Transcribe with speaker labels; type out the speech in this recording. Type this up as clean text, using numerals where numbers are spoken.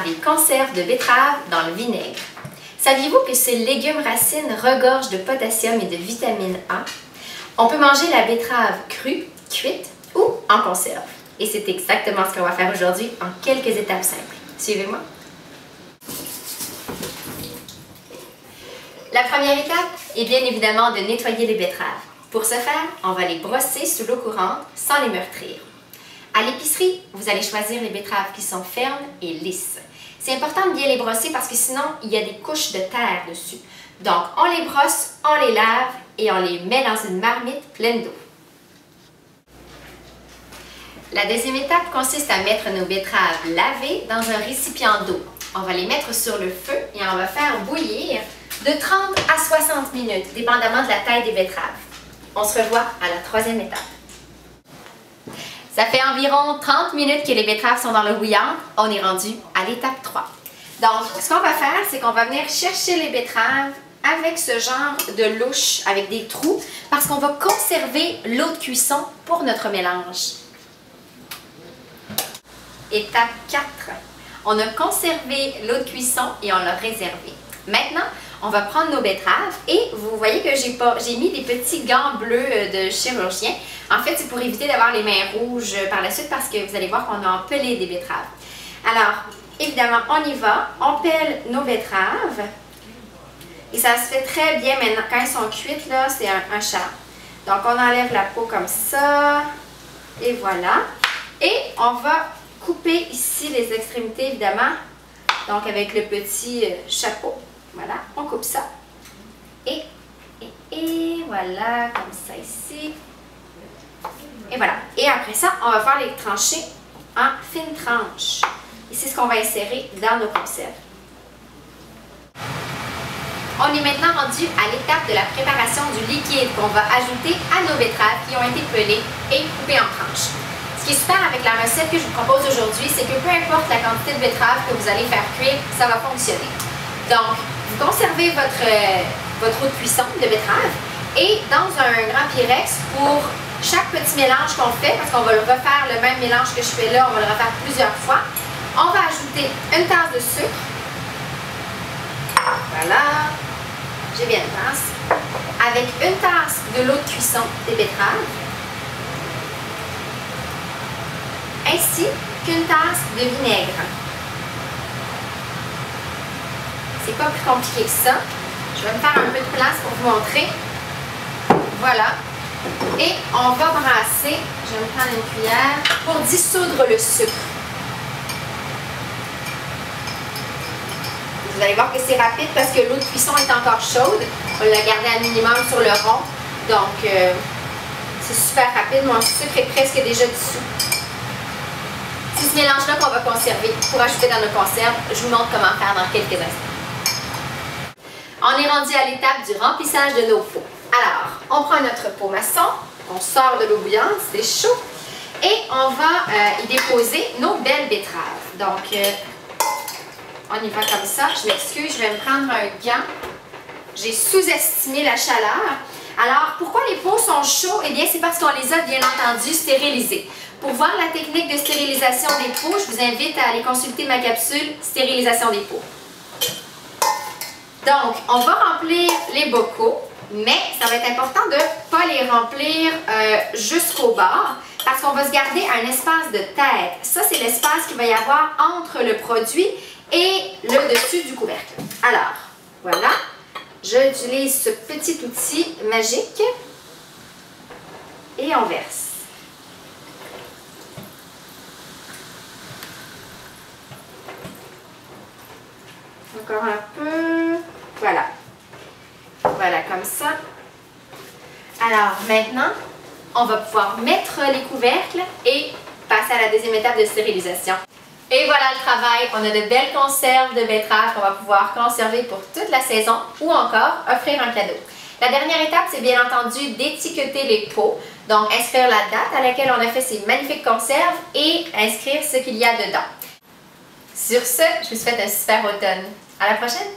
Speaker 1: des conserves de betterave dans le vinaigre. Saviez-vous que ce légume racine regorge de potassium et de vitamine A? On peut manger la betterave crue, cuite ou en conserve. Et c'est exactement ce qu'on va faire aujourd'hui en quelques étapes simples. Suivez-moi. La première étape est bien évidemment de nettoyer les betteraves. Pour ce faire, on va les brosser sous l'eau courante sans les meurtrir. À l'épicerie, vous allez choisir les betteraves qui sont fermes et lisses. C'est important de bien les brosser parce que sinon, il y a des couches de terre dessus. Donc, on les brosse, on les lave et on les met dans une marmite pleine d'eau. La deuxième étape consiste à mettre nos betteraves lavées dans un récipient d'eau. On va les mettre sur le feu et on va faire bouillir de 30 à 60 minutes, dépendamment de la taille des betteraves. On se revoit à la troisième étape. Ça fait environ 30 minutes que les betteraves sont dans l'eau bouillante. On est rendu à l'étape 3. Donc, ce qu'on va faire, c'est qu'on va venir chercher les betteraves avec ce genre de louche, avec des trous, parce qu'on va conserver l'eau de cuisson pour notre mélange. Étape 4. On a conservé l'eau de cuisson et on l'a réservée. Maintenant, on va prendre nos betteraves et vous voyez que j'ai mis des petits gants bleus de chirurgien. En fait, c'est pour éviter d'avoir les mains rouges par la suite parce que vous allez voir qu'on a empelé des betteraves. Alors, évidemment, on y va. On pèle nos betteraves. Et ça se fait très bien maintenant. Quand elles sont cuites, là, c'est un charme. Donc, on enlève la peau comme ça. Et voilà. Et on va couper ici les extrémités, évidemment. Donc, avec le petit chapeau. Voilà, on coupe ça. Et voilà, comme ça ici. Et voilà. Et après ça, on va faire les trancher en fines tranches. Et c'est ce qu'on va insérer dans nos conserves. On est maintenant rendu à l'étape de la préparation du liquide qu'on va ajouter à nos betteraves qui ont été pelées et coupées en tranches. Ce qui est super avec la recette que je vous propose aujourd'hui, c'est que peu importe la quantité de betteraves que vous allez faire cuire, ça va fonctionner. Donc, vous conservez votre eau de cuisson de betterave et dans un grand Pyrex, pour chaque petit mélange qu'on fait, parce qu'on va le refaire le même mélange que je fais là, on va le refaire plusieurs fois, on va ajouter une tasse de sucre. Voilà, j'ai bien une tasse. Avec une tasse de l'eau de cuisson des betteraves, ainsi qu'une tasse de vinaigre. C'est pas plus compliqué que ça. Je vais me faire un peu de place pour vous montrer. Voilà. Et on va brasser, je vais me prendre une cuillère, pour dissoudre le sucre. Vous allez voir que c'est rapide parce que l'eau de cuisson est encore chaude. On l'a gardée à minimum sur le rond. Donc, c'est super rapide. Mon sucre est presque déjà dissous. C'est ce mélange-là qu'on va conserver pour ajouter dans nos conserves. Je vous montre comment faire dans quelques instants. On est rendu à l'étape du remplissage de nos pots. Alors, on prend notre pot maçon, on sort de l'eau bouillante, c'est chaud, et on va y déposer nos belles betteraves. Donc, on y va comme ça. Je m'excuse, je vais me prendre un gant. J'ai sous-estimé la chaleur. Alors, pourquoi les pots sont chauds? Eh bien, c'est parce qu'on les a bien entendu stérilisés. Pour voir la technique de stérilisation des pots, je vous invite à aller consulter ma capsule « Stérilisation des pots ». Donc, on va remplir les bocaux, mais ça va être important de ne pas les remplir jusqu'au bord parce qu'on va se garder un espace de tête. Ça, c'est l'espace qu'il va y avoir entre le produit et le dessus du couvercle. Alors, voilà, j'utilise ce petit outil magique et on verse. Encore un peu. Voilà. Voilà, comme ça. Alors, maintenant, on va pouvoir mettre les couvercles et passer à la deuxième étape de stérilisation. Et voilà le travail. On a de belles conserves de betteraves qu'on va pouvoir conserver pour toute la saison ou encore offrir un cadeau. La dernière étape, c'est bien entendu d'étiqueter les pots. Donc, inscrire la date à laquelle on a fait ces magnifiques conserves et inscrire ce qu'il y a dedans. Sur ce, je vous souhaite un super automne. À la prochaine!